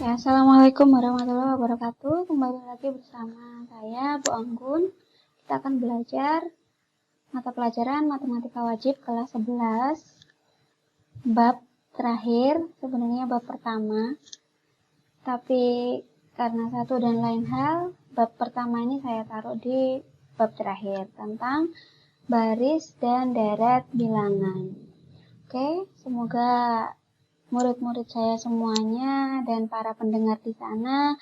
Ya, Assalamualaikum warahmatullahi wabarakatuh. Kembali lagi bersama saya, Bu Anggun. Kita akan belajar mata pelajaran Matematika Wajib kelas 11, bab terakhir, sebenarnya bab pertama. Tapi karena satu dan lain hal, bab pertama ini saya taruh di bab terakhir, tentang baris dan deret bilangan. Oke, semoga murid-murid saya semuanya dan para pendengar di sana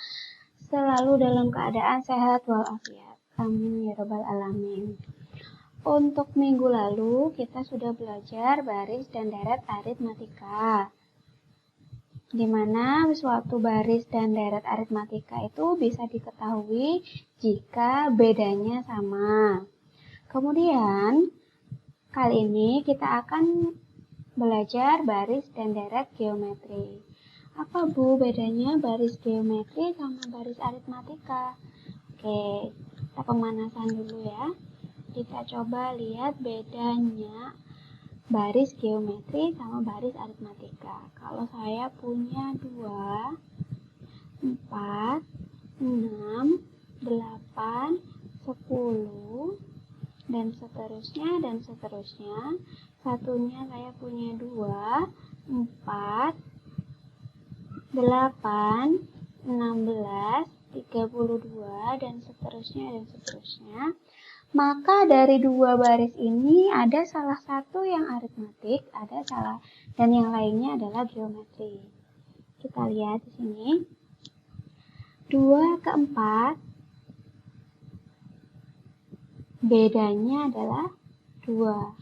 selalu dalam keadaan sehat walafiat. Amin ya rabbal alamin. Untuk minggu lalu kita sudah belajar baris dan deret aritmatika, di mana suatu baris dan deret aritmatika itu bisa diketahui jika bedanya sama. Kemudian kali ini kita akan belajar baris dan deret geometri. Apa Bu bedanya baris geometri sama baris aritmatika? Oke, kita pemanasan dulu ya. Kita coba lihat bedanya baris geometri sama baris aritmatika. Kalau saya punya 2, 4, 6, 8, 10, dan seterusnya. Satunya saya punya 2, 4, 8, 16, 32, dan seterusnya. Maka dari dua baris ini ada salah satu yang aritmatik, dan yang lainnya adalah geometri. Kita lihat di sini. 2 ke 4 bedanya adalah 2.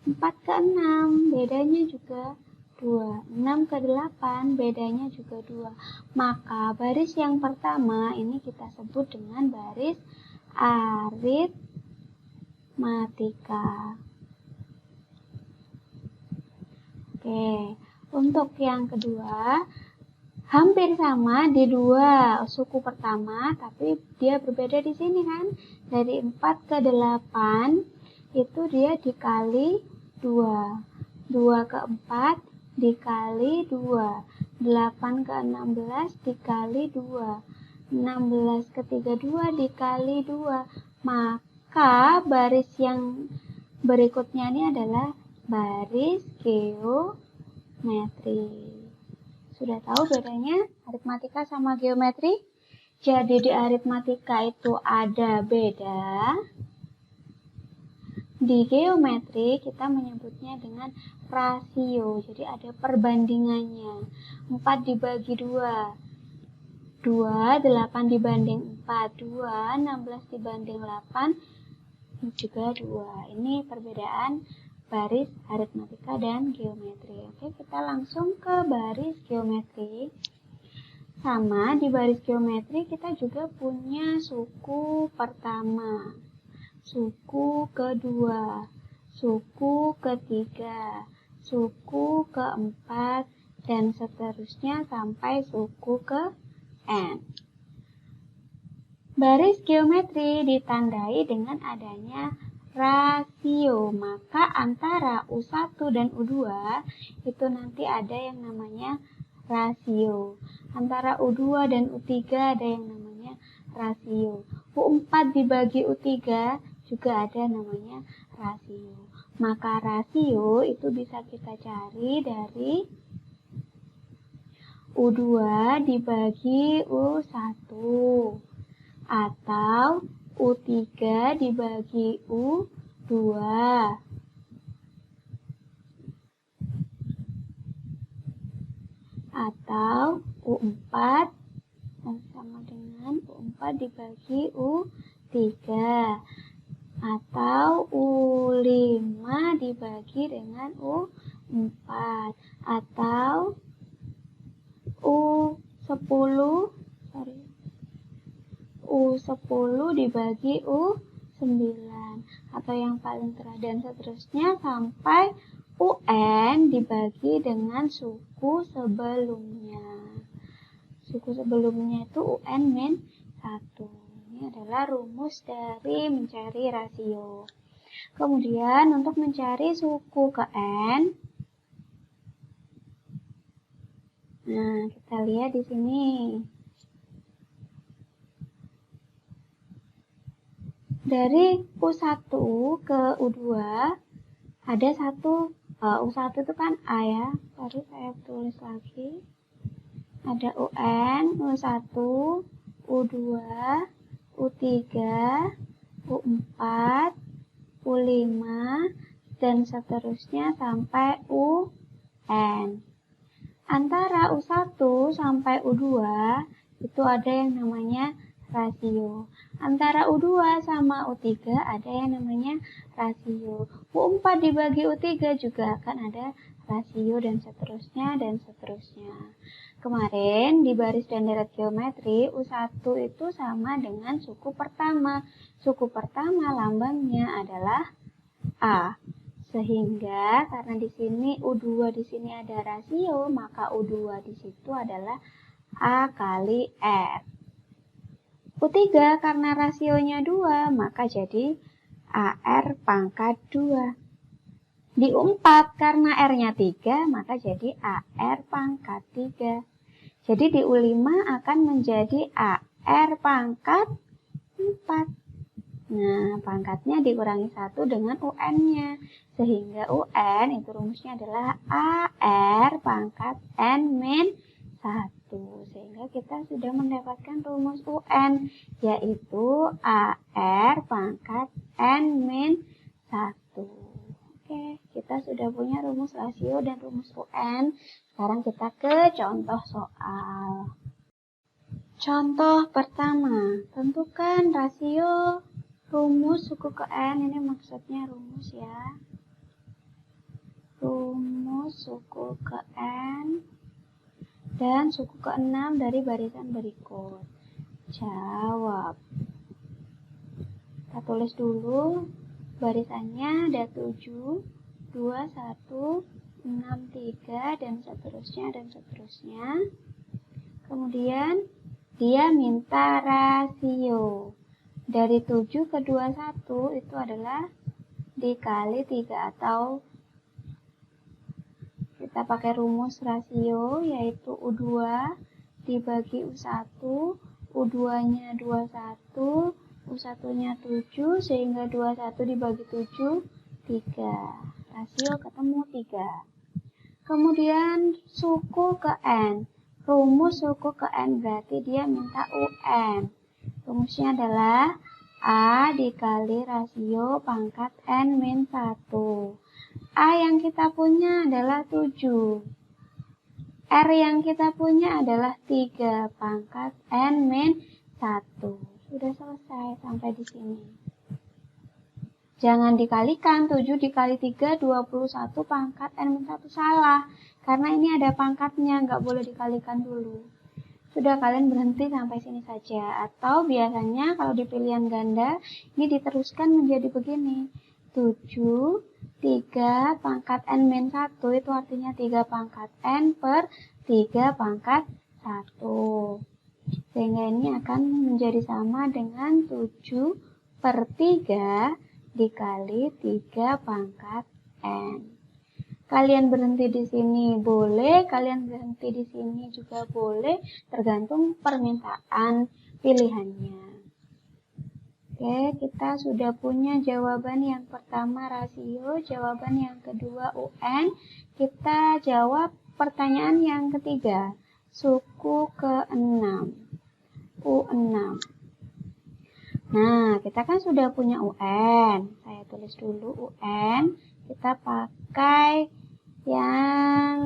4 ke 6 bedanya juga 2. 6 ke 8 bedanya juga 2. Maka baris yang pertama ini kita sebut dengan baris aritmatika. Oke, untuk yang kedua hampir sama di dua suku pertama, tapi dia berbeda di sini kan. Dari 4 ke 8 itu dia dikali 2. 2 ke 4 dikali 2. 8 ke 16 dikali 2. 16 ke 32 dikali 2. Maka baris yang berikutnya ini adalah baris geometri. Sudah tahu bedanya aritmatika sama geometri? Jadi di aritmatika itu ada beda. Di geometri kita menyebutnya dengan rasio. Jadi ada perbandingannya. 4 dibagi 2. 2, 8 dibanding 4. 2, 16 dibanding 8. Juga 2. Ini perbedaan baris aritmatika dan geometri. Oke, kita langsung ke baris geometri. Sama, di baris geometri kita juga punya suku pertama, suku kedua, suku ketiga, suku keempat, dan seterusnya sampai suku ke N. Baris geometri ditandai dengan adanya rasio, maka antara U1 dan U2 itu nanti ada yang namanya rasio. Antara U2 dan U3 ada yang namanya rasio. U4 dibagi U3 juga ada namanya rasio. Maka rasio itu bisa kita cari dari U2 dibagi U1 atau U3 dibagi U2 atau U4 sama dengan U4 dibagi U3 atau U5 dibagi dengan U4 atau U10 dibagi U9 atau yang paling terakhir dan seterusnya sampai UN dibagi dengan suku sebelumnya. Suku sebelumnya itu UN min 1. Ini adalah rumus dari mencari rasio. Kemudian untuk mencari suku ke N, Nah, kita lihat di sini. Dari U1 ke U2 ada satu, U1 itu kan A ya, baru saya tulis lagi. Ada UN, U1, U2, U3, U4, U5, dan seterusnya sampai UN. Antara U1 sampai U2 itu ada yang namanya rasio. Antara U2 sama U3 ada yang namanya rasio. U4 dibagi U3 juga akan ada rasio dan seterusnya dan seterusnya. Kemarin di baris dan deret geometri U1 itu sama dengan suku pertama. Suku pertama lambangnya adalah A. Sehingga karena di sini U2 di sini ada rasio, maka U2 di situ adalah A kali R. U3 karena rasionya 2, maka jadi AR pangkat 2. Di U4 karena R-nya 3, maka jadi AR pangkat 3. Jadi di U5 akan menjadi AR pangkat 4. Nah, pangkatnya dikurangi 1 dengan UN-nya. Sehingga UN itu rumusnya adalah AR pangkat N min 1. Sehingga kita sudah mendapatkan rumus UN, yaitu AR pangkat N min 1. Oke, kita sudah punya rumus rasio dan rumus UN. Sekarang kita ke contoh soal. Contoh pertama, tentukan rasio rumus suku ke N. Ini maksudnya rumus ya. Rumus suku ke N dan suku ke-6 dari barisan berikut. Jawab. Kita tulis dulu barisannya, ada 7, 2, 1, 6, 3, dan seterusnya. Kemudian dia minta rasio. Dari 7 ke 21 itu adalah dikali 3 atau kita pakai rumus rasio, yaitu U2 dibagi U1, U2-nya 21, U1-nya 7, sehingga 21 dibagi 7, 3. Rasio ketemu 3. Kemudian suku ke N. Rumus suku ke N berarti dia minta UN. Rumusnya adalah A dikali rasio pangkat N min 1. A yang kita punya adalah 7. R yang kita punya adalah 3 pangkat N min 1. Sudah selesai sampai di sini. Jangan dikalikan, 7 dikali 3, 21 pangkat N min 1. Salah, karena ini ada pangkatnya, nggak boleh dikalikan dulu. Sudah, kalian berhenti sampai sini saja. Atau biasanya kalau di pilihan ganda, ini diteruskan menjadi begini. 7, 3 pangkat N min 1 itu artinya 3 pangkat N per 3 pangkat 1. Sehingga ini akan menjadi sama dengan 7 per 3 dikali 3 pangkat N. Kalian berhenti di sini boleh, kalian berhenti di sini juga boleh, tergantung permintaan pilihannya. Oke, kita sudah punya jawaban yang pertama rasio, jawaban yang kedua UN. Kita jawab pertanyaan yang ketiga, suku ke-6, U6. Nah, kita kan sudah punya UN. Saya tulis dulu UN. Kita pakai yang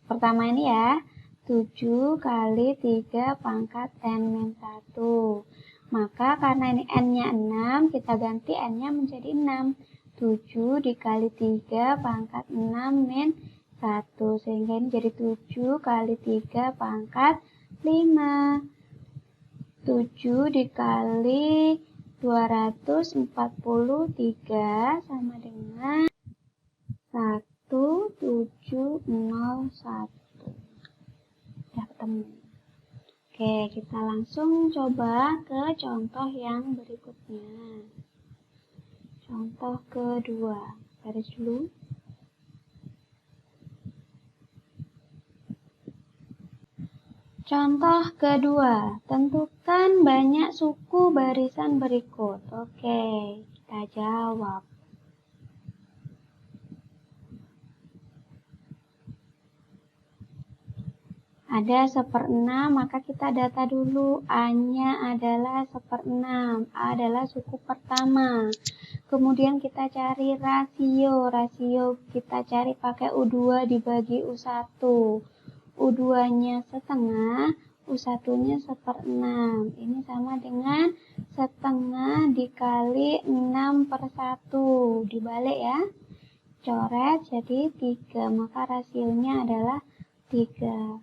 pertama ini ya, 7 kali 3 pangkat N min 1. Maka karena ini N-nya 6, kita ganti N-nya menjadi 6. 7 dikali 3 pangkat 6 min 1. Sehingga ini jadi 7 kali 3 pangkat 5. 7 dikali 243 sama dengan 1701. Sudah ketemu. Oke, kita langsung coba ke contoh yang berikutnya. Contoh kedua. Garis dulu. Contoh kedua, tentukan banyak suku barisan berikut. Oke, kita jawab. Ada 1/6, maka kita data dulu. A-nya adalah 1/6. A adalah suku pertama. Kemudian kita cari rasio. Rasio kita cari pakai U2 dibagi U1. U2-nya setengah, U1-nya 1/6. Ini sama dengan setengah dikali 6/1. Dibalik ya. Coret jadi 3. Maka rasionya adalah 3.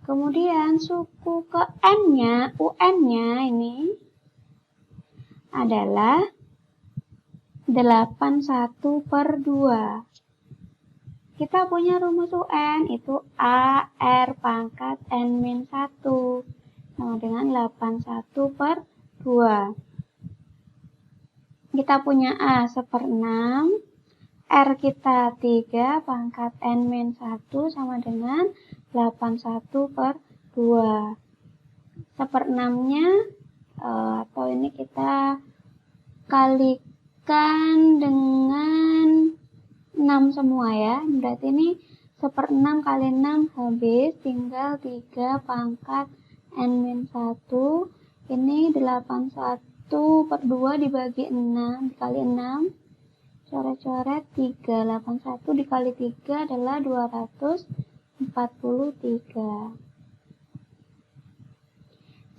Kemudian suku ke N-nya, UN-nya ini adalah 81/2. Kita punya rumus UN, itu A R pangkat N-1 sama dengan 81/2. Kita punya A 1/6, R kita 3 pangkat N-1 sama dengan 81/2. 1/6-nya atau ini kita kalikan dengan 6 semua ya. Berarti ini 1/6 kali 6 habis, tinggal 3 pangkat N-1. Ini 81/2 dibagi 6 dikali 6. Coret-coret 3. 81 dikali 3 adalah 243.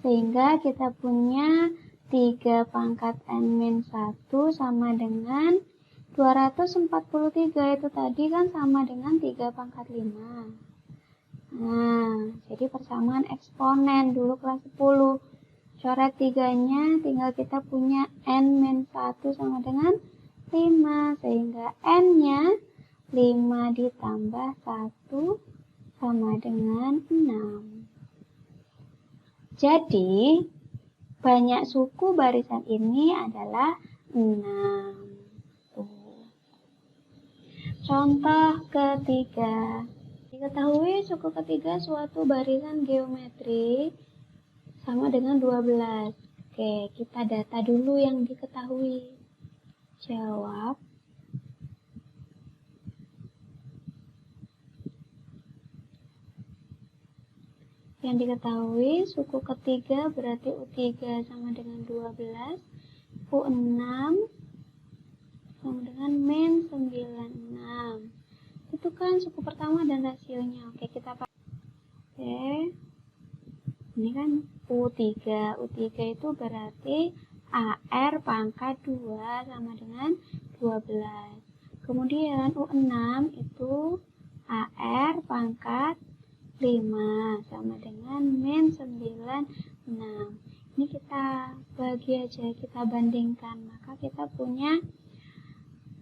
Sehingga kita punya 3 pangkat N-1 sama dengan 243. Itu tadi kan sama dengan 3 pangkat 5. Nah, jadi persamaan eksponen dulu kelas 10. Coret 3-nya, tinggal kita punya N-1 sama dengan 5. Sehingga N-nya 5 ditambah 1 sama dengan 6. Jadi, banyak suku barisan ini adalah 6. Contoh ketiga. Diketahui suku ketiga suatu barisan geometri sama dengan 12. Oke, kita data dulu yang diketahui. Jawab. Yang diketahui suku ketiga berarti U3 sama dengan 12, U6 sama dengan min 96. Itu kan suku pertama dan rasionya. Oke, kita pakai. Oke. Ini kan U3. U3 itu berarti AR pangkat 2 sama dengan 12. Kemudian U6 itu AR pangkat 5 sama dengan min 96. Ini kita bagi aja, kita bandingkan. Maka kita punya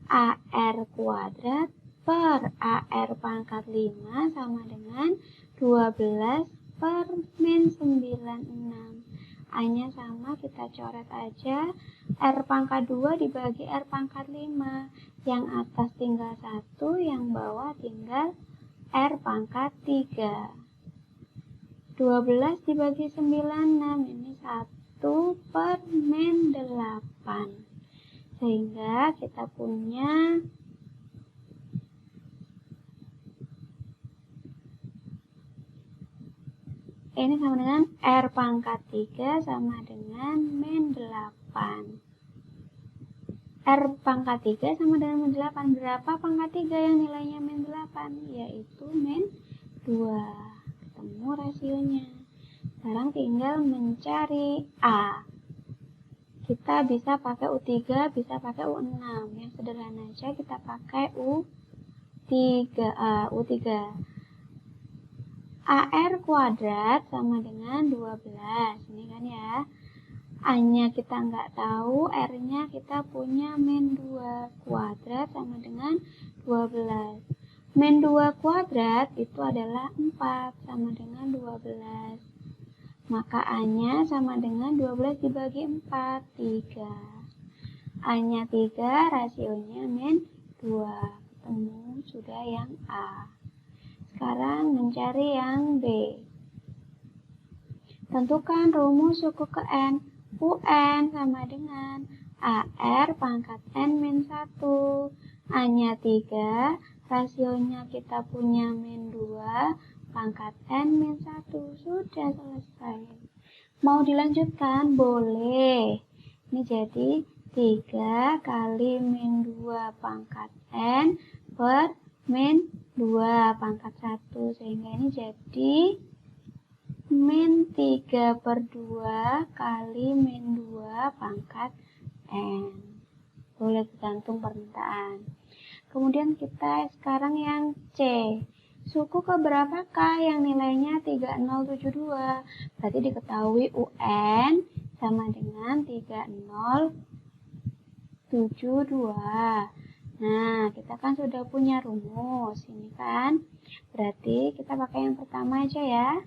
AR kuadrat per AR pangkat 5 sama dengan 12 per min 96. A-nya sama, kita coret aja. R pangkat 2 dibagi R pangkat 5. Yang atas tinggal 1, yang bawah tinggal R pangkat 3. 12 dibagi 96, ini 1 per min 8. Sehingga kita punya ini sama dengan R pangkat 3 sama dengan min 8. R pangkat 3 sama dengan min 8. Berapa pangkat 3 yang nilainya min 8? Yaitu min 2. Ketemu rasionya. Sekarang tinggal mencari A. Kita bisa pakai U3, bisa pakai U6. Yang sederhana aja kita pakai U3. AR kuadrat sama dengan 12. Ini kan ya. A-nya kita nggak tahu, R-nya kita punya min 2 kuadrat sama dengan 12. Min 2 kuadrat itu adalah 4 sama dengan 12. Maka A-nya sama dengan 12 dibagi 4, 3. A-nya 3, rasionya min 2. Ketemu sudah yang A. Sekarang mencari yang B. Tentukan rumus suku ke N. UN sama dengan AR pangkat N min 1. A-nya 3, rasionya kita punya min 2, pangkat N min 1. Sudah selesai. Mau dilanjutkan? Boleh. Ini jadi 3 kali min 2 pangkat N per min 2 pangkat 1. Sehingga ini jadi min 3 per 2 kali min 2 pangkat N. Boleh tergantung permintaan. Kemudian kita sekarang yang C. Suku ke berapakah yang nilainya 3072? Berarti diketahui UN sama dengan 3072. Nah, kita kan sudah punya rumus ini kan. Berarti kita pakai yang pertama aja ya.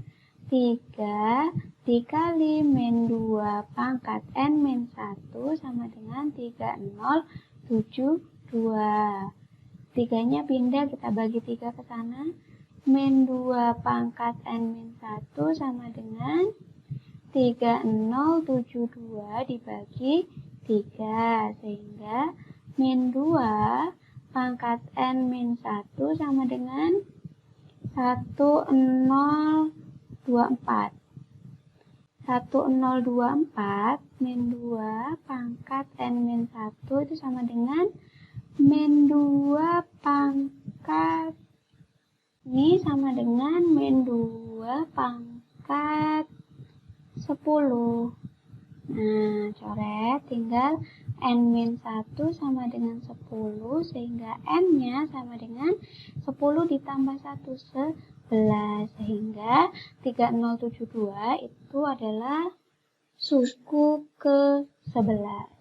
3 dikali min 2 pangkat N min 1 sama dengan 3072. 3-nya pindah, kita bagi 3 ke sana. Min 2 pangkat N min 1 sama dengan 3072 dibagi 3. Sehingga min 2 pangkat N min 1 sama dengan 1024. 1024 min 2 pangkat N min 1 itu sama dengan min 2 pangkat ini sama dengan min 2 pangkat 10. Nah, coret tinggal N min 1 sama dengan 10 sehingga N-nya sama dengan 10 ditambah 1, 11. Sehingga 3072 itu adalah suku ke 11.